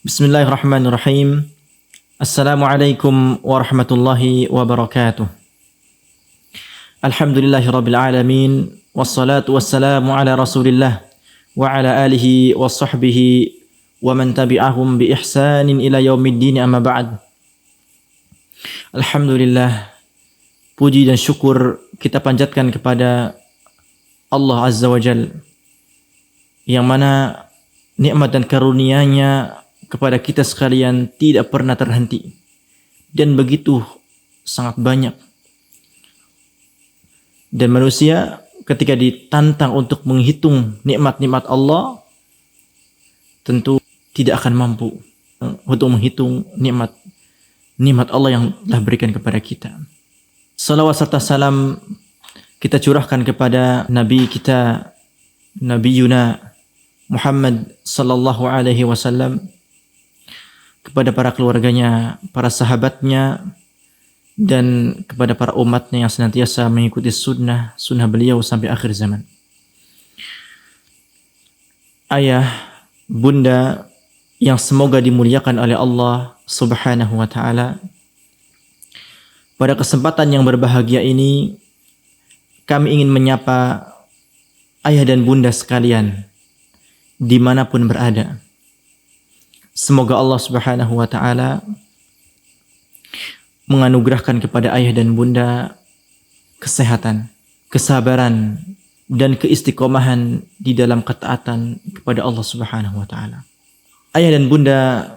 Bismillahirrahmanirrahim. Assalamualaikum warahmatullahi wabarakatuh. Alhamdulillahirabbil alamin wassalatu wassalamu ala Rasulillah wa ala alihi wa sahbihi wa man tabi'ahum bi ihsanin ila yaumiddin, amma ba'd. Alhamdulillah, puji dan syukur kita panjatkan kepada Allah Azza wa Jalla, yang mana nikmat dan karunia-Nya kepada kita sekalian tidak pernah terhenti dan begitu sangat banyak. Dan manusia ketika ditantang untuk menghitung nikmat-nikmat Allah, tentu tidak akan mampu untuk menghitung nikmat Allah yang telah berikan kepada kita. Salawat serta salam kita curahkan kepada Nabi kita, Nabi Yuna Muhammad sallallahu alaihi wasallam, kepada para keluarganya, para sahabatnya, dan kepada para umatnya yang senantiasa mengikuti sunnah beliau sampai akhir zaman. Ayah, bunda yang semoga dimuliakan oleh Allah Subhanahu wa ta'ala, pada kesempatan yang berbahagia ini kami ingin menyapa ayah dan bunda sekalian dimanapun berada. Semoga Allah Subhanahu wa ta'ala menganugerahkan kepada ayah dan bunda kesehatan, kesabaran, dan keistiqomahan di dalam ketaatan kepada Allah Subhanahu wa ta'ala. Ayah dan bunda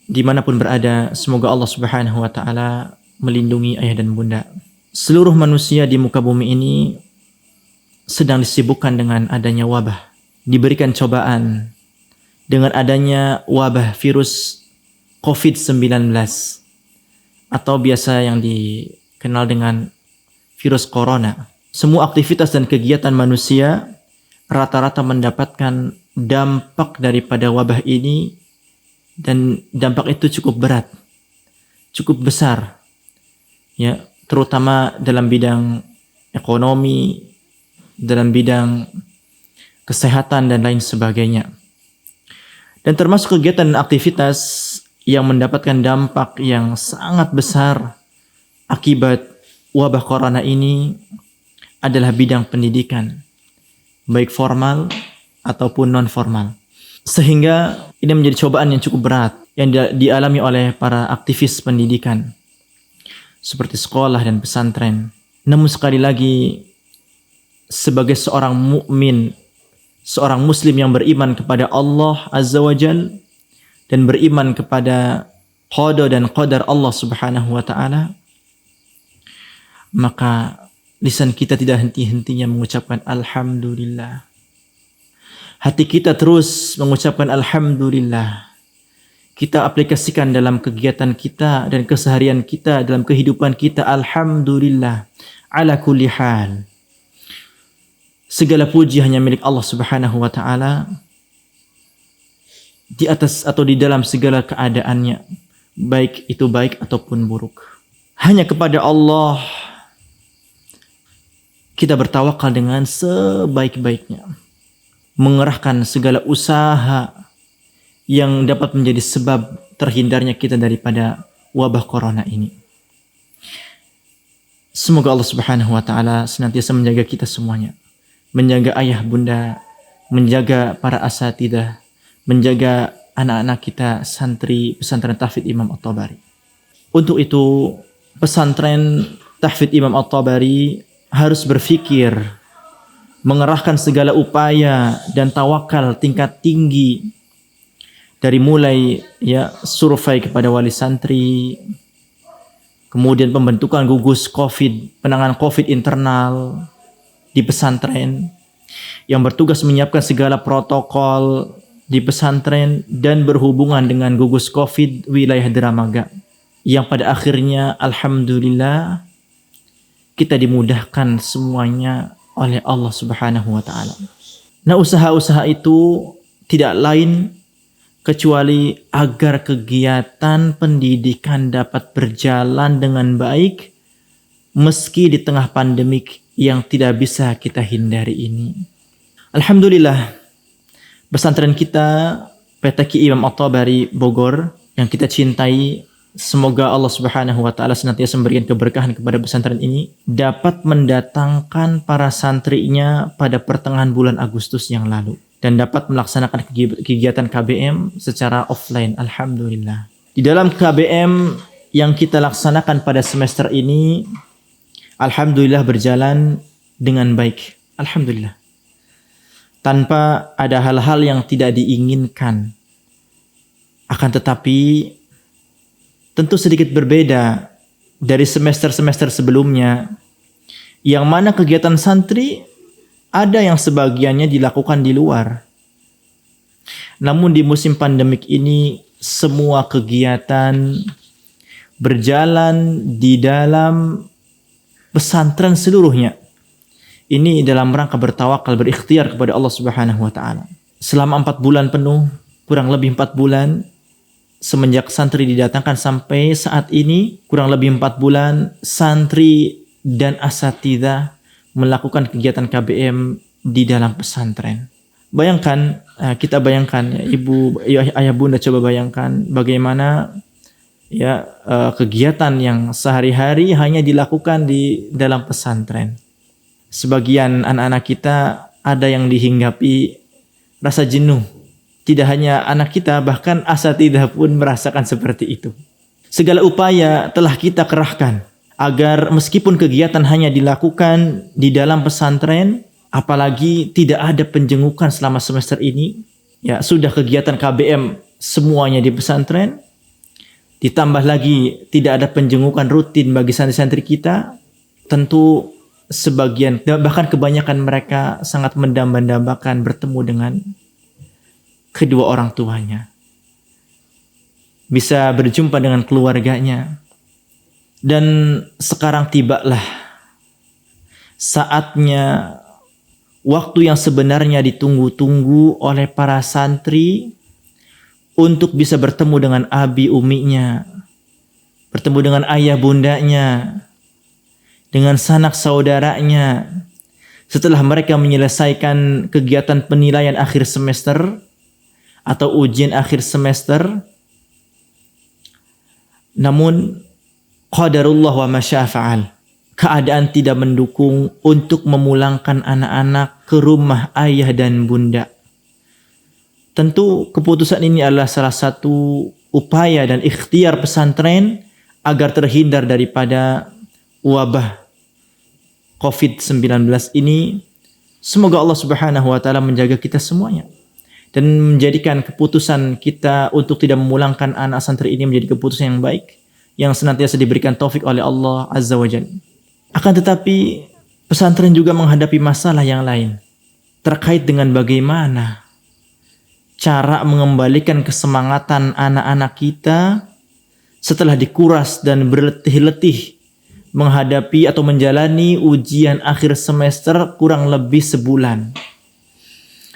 dimanapun berada, semoga Allah Subhanahu wa ta'ala melindungi ayah dan bunda. Seluruh manusia di muka bumi ini sedang disibukkan dengan adanya wabah, diberikan cobaan dengan adanya wabah virus COVID-19 atau biasa yang dikenal dengan virus corona. Semua aktivitas dan kegiatan manusia rata-rata mendapatkan dampak daripada wabah ini, dan dampak itu cukup berat, cukup besar, ya, terutama dalam bidang ekonomi, dalam bidang kesehatan dan lain sebagainya. Dan termasuk kegiatan dan aktivitas yang mendapatkan dampak yang sangat besar akibat wabah corona ini adalah bidang pendidikan, baik formal ataupun non-formal. Sehingga ini menjadi cobaan yang cukup berat yang dialami oleh para aktivis pendidikan seperti sekolah dan pesantren. Namun sekali lagi, sebagai seorang mukmin, seorang muslim yang beriman kepada Allah Azza wa Jal dan beriman kepada qada dan qadar Allah Subhanahu wa ta'ala, maka lisan kita tidak henti-hentinya mengucapkan Alhamdulillah. Hati kita terus mengucapkan Alhamdulillah. Kita aplikasikan dalam kegiatan kita dan keseharian kita, dalam kehidupan kita, Alhamdulillah ala kulli hal. Segala puji hanya milik Allah Subhanahu wa ta'ala di atas atau di dalam segala keadaannya, baik itu baik ataupun buruk. Hanya kepada Allah kita bertawakal dengan sebaik-baiknya, mengerahkan segala usaha yang dapat menjadi sebab terhindarnya kita daripada wabah corona ini. Semoga Allah Subhanahu wa ta'ala senantiasa menjaga kita semuanya, menjaga ayah bunda, menjaga para asatidah, menjaga anak-anak kita santri pesantren Tahfidz Imam At-Tabari. Untuk itu, pesantren Tahfidz Imam At-Tabari harus berfikir, mengerahkan segala upaya dan tawakal tingkat tinggi, dari mulai survei kepada wali santri, kemudian pembentukan gugus COVID, penanganan COVID internal di pesantren, yang bertugas menyiapkan segala protokol di pesantren dan berhubungan dengan gugus COVID wilayah Dramaga, yang pada akhirnya alhamdulillah kita dimudahkan semuanya oleh Allah Subhanahu wa ta'ala. Nah, usaha-usaha itu tidak lain kecuali agar kegiatan pendidikan dapat berjalan dengan baik meski di tengah pandemik yang tidak bisa kita hindari ini. Alhamdulillah, pesantren kita PTKI Imam At-Tabari Bogor yang kita cintai, semoga Allah Subhanahu wa taala senantiasa memberikan keberkahan kepada pesantren ini, dapat mendatangkan para santrinya pada pertengahan bulan Agustus yang lalu dan dapat melaksanakan kegiatan KBM secara offline. Alhamdulillah. Di dalam KBM yang kita laksanakan pada semester ini, alhamdulillah berjalan dengan baik. Alhamdulillah. Tanpa ada hal-hal yang tidak diinginkan. Akan tetapi tentu sedikit berbeda dari semester-semester sebelumnya, yang mana kegiatan santri ada yang sebagiannya dilakukan di luar. Namun di musim pandemik ini semua kegiatan berjalan di dalam pesantren seluruhnya. Ini dalam rangka bertawakal, berikhtiar kepada Allah Subhanahu wa taala. Selama 4 bulan penuh, kurang lebih 4 bulan semenjak santri didatangkan sampai saat ini, kurang lebih 4 bulan santri dan asatidzah melakukan kegiatan KBM di dalam pesantren. Bayangkan, kita bayangkan ya, ibu, ayah, bunda, coba bayangkan bagaimana ya kegiatan yang sehari-hari hanya dilakukan di dalam pesantren. Sebagian anak-anak kita ada yang dihinggapi rasa jenuh. Tidak hanya anak kita, bahkan asatidzah pun merasakan seperti itu. Segala upaya telah kita kerahkan agar meskipun kegiatan hanya dilakukan di dalam pesantren, apalagi tidak ada penjengukan selama semester ini, ya sudah kegiatan KBM semuanya di pesantren, ditambah lagi tidak ada penjengukan rutin bagi santri-santri kita, tentu sebagian, bahkan kebanyakan mereka sangat mendamba-dambakan bertemu dengan kedua orang tuanya. Bisa berjumpa dengan keluarganya. Dan sekarang tibalah saatnya, waktu yang sebenarnya ditunggu-tunggu oleh para santri untuk bisa bertemu dengan abi uminya, bertemu dengan ayah bundanya, dengan sanak saudaranya. Setelah mereka menyelesaikan kegiatan penilaian akhir semester atau ujian akhir semester, namun qadarullah wa ma syaa fa'al, keadaan tidak mendukung untuk memulangkan anak-anak ke rumah ayah dan bunda. Tentu keputusan ini adalah salah satu upaya dan ikhtiar pesantren agar terhindar daripada wabah COVID-19 ini. Semoga Allah Subhanahu wa taala menjaga kita semuanya dan menjadikan keputusan kita untuk tidak memulangkan anak santri ini menjadi keputusan yang baik, yang senantiasa diberikan taufik oleh Allah Azza wa Jalla. Akan tetapi pesantren juga menghadapi masalah yang lain terkait dengan bagaimana cara mengembalikan kesemangatan anak-anak kita setelah dikuras dan berletih-letih menghadapi atau menjalani ujian akhir semester kurang lebih sebulan.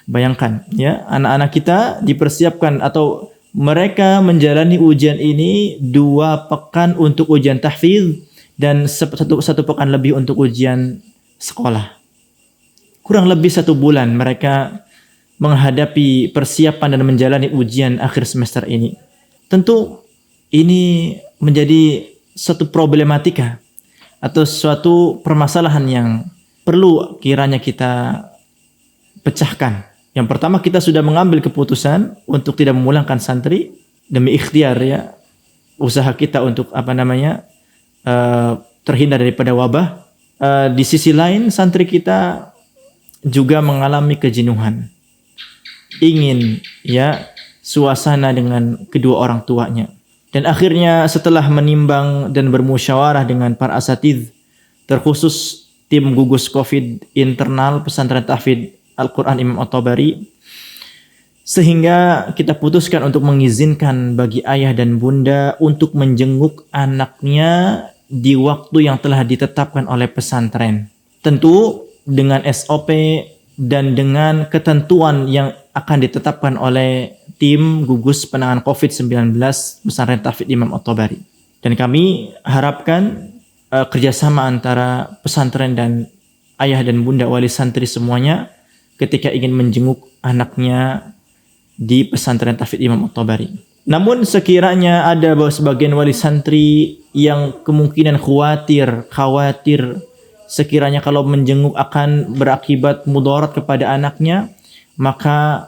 Bayangkan ya, anak-anak kita dipersiapkan atau mereka menjalani ujian ini 2 pekan untuk ujian tahfidz dan satu pekan lebih untuk ujian sekolah. Kurang lebih 1 bulan mereka menghadapi persiapan dan menjalani ujian akhir semester ini. Tentu ini menjadi suatu problematika atau suatu permasalahan yang perlu kiranya kita pecahkan. Yang pertama, kita sudah mengambil keputusan untuk tidak memulangkan santri demi ikhtiar ya, usaha kita untuk terhindar daripada wabah. Di sisi lain, santri kita juga mengalami kejenuhan, ingin ya suasana dengan kedua orang tuanya. Dan akhirnya setelah menimbang dan bermusyawarah dengan para asatidz, terkhusus tim gugus COVID internal pesantren tahfidz Al-Quran Imam At-Tabari, sehingga kita putuskan untuk mengizinkan bagi ayah dan bunda untuk menjenguk anaknya di waktu yang telah ditetapkan oleh pesantren. Tentu dengan SOP dan dengan ketentuan yang akan ditetapkan oleh tim gugus penanganan COVID-19 pesantren tahfidz Imam At-Tabari. Dan kami harapkan kerjasama antara pesantren dan ayah dan bunda wali santri semuanya ketika ingin menjenguk anaknya di pesantren Tahfidz Imam At-Tabari. Namun sekiranya ada sebagian wali santri yang kemungkinan khawatir sekiranya kalau menjenguk akan berakibat mudarat kepada anaknya, maka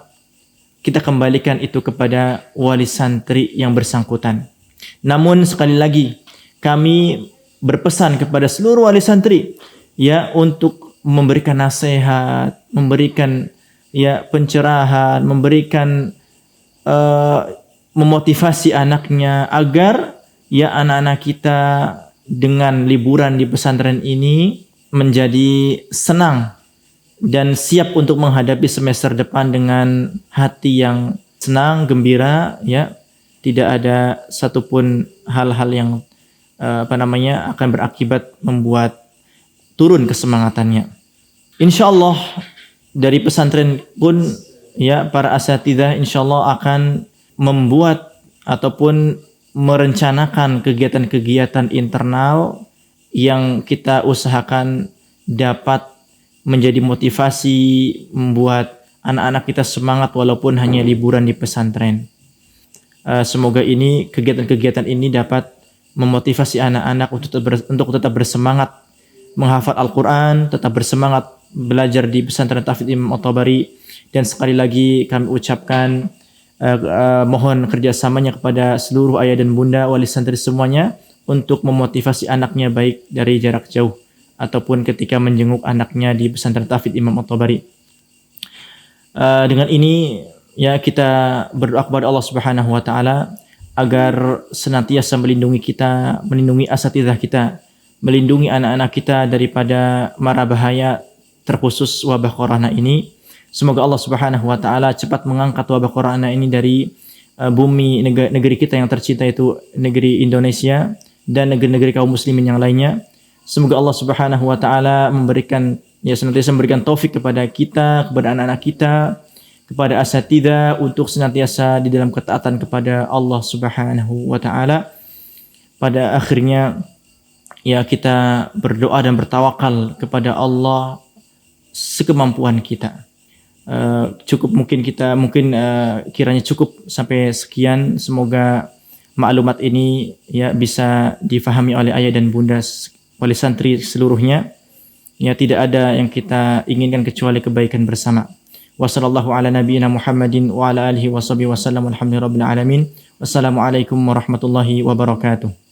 kita kembalikan itu kepada wali santri yang bersangkutan. Namun sekali lagi kami berpesan kepada seluruh wali santri ya untuk memberikan nasihat, memberikan ya pencerahan, memberikan memotivasi anaknya agar ya anak-anak kita dengan liburan di pesantren ini menjadi senang dan siap untuk menghadapi semester depan dengan hati yang senang, gembira, ya. Tidak ada satupun hal-hal yang akan berakibat membuat turun kesemangatannya. Insyaallah dari pesantren pun ya para asatidzah insyaallah akan membuat ataupun merencanakan kegiatan-kegiatan internal yang kita usahakan dapat menjadi motivasi membuat anak-anak kita semangat walaupun hanya liburan di pesantren. Semoga ini kegiatan-kegiatan ini dapat memotivasi anak-anak untuk tetap bersemangat menghafal Al-Quran, tetap bersemangat belajar di pesantren Tahfidz Imam At-Tabari, dan sekali lagi kami ucapkan mohon kerjasamanya kepada seluruh ayah dan bunda wali santri semuanya untuk memotivasi anaknya baik dari jarak jauh ataupun ketika menjenguk anaknya di pesantren Tahfidz Imam At-Tabari. Dengan ini ya kita berdoa kepada Allah Subhanahu wa taala agar senantiasa melindungi kita, melindungi asatidzah kita, melindungi anak-anak kita daripada mara bahaya terkhusus wabah corona ini. Semoga Allah Subhanahu wa taala cepat mengangkat wabah corona ini dari bumi negeri kita yang tercinta, itu negeri Indonesia dan negeri-negeri kaum muslimin yang lainnya. Semoga Allah Subhanahu wa taala senantiasa memberikan taufik kepada kita, kepada anak-anak kita, kepada asatidzah untuk senantiasa di dalam ketaatan kepada Allah Subhanahu wa taala. Pada akhirnya ya kita berdoa dan bertawakal kepada Allah sekemampuan kita. Kiranya cukup sampai sekian. Semoga maklumat ini ya bisa difahami oleh ayah dan bunda wali santri seluruhnya. Ya, tidak ada yang kita inginkan kecuali kebaikan bersama. Wassallallahu ala nabiyyina Muhammadin wa ala alihi washabihi wasallam. Alhamdulillahirabbil alamin. Wassalamualaikum warahmatullahi wabarakatuh.